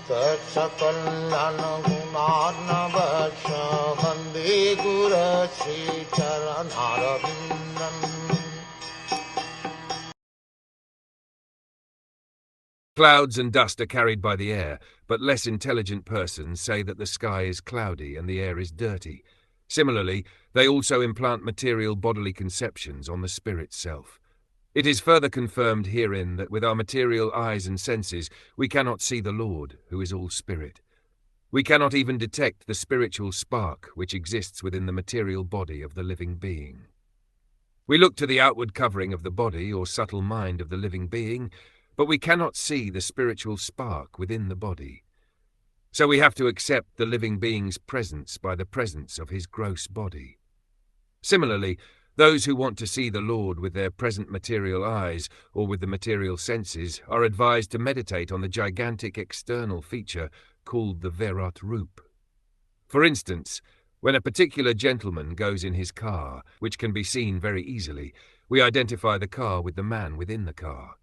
Sakal Gunarnavasha Vande Guru Sri Charanaravindan. Clouds and dust are carried by the air, but less intelligent persons say that the sky is cloudy and the air is dirty. Similarly, they also implant material bodily conceptions on the spirit self. It is further confirmed herein that with our material eyes and senses we cannot see the Lord, who is all spirit. We cannot even detect the spiritual spark which exists within the material body of the living being. We look to the outward covering of the body or subtle mind of the living being, but we cannot see the spiritual spark within the body. So we have to accept the living being's presence by the presence of his gross body. Similarly, those who want to see the Lord with their present material eyes or with the material senses are advised to meditate on the gigantic external feature called the Virat Roop. For instance, when a particular gentleman goes in his car, which can be seen very easily, we identify the car with the man within the car.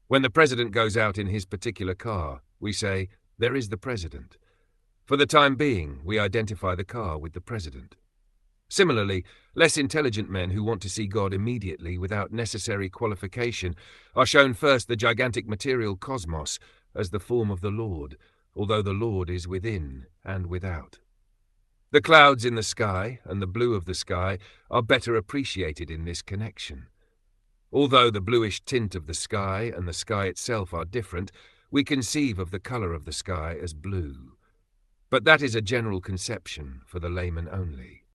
When the president goes out in his particular car, we say, "There is the president." For the time being, we identify the car with the president. Similarly, less intelligent men who want to see God immediately without necessary qualification are shown first the gigantic material cosmos as the form of the Lord, although the Lord is within and without. The clouds in the sky and the blue of the sky are better appreciated in this connection. Although the bluish tint of the sky and the sky itself are different, we conceive of the color of the sky as blue. But that is a general conception for the layman only.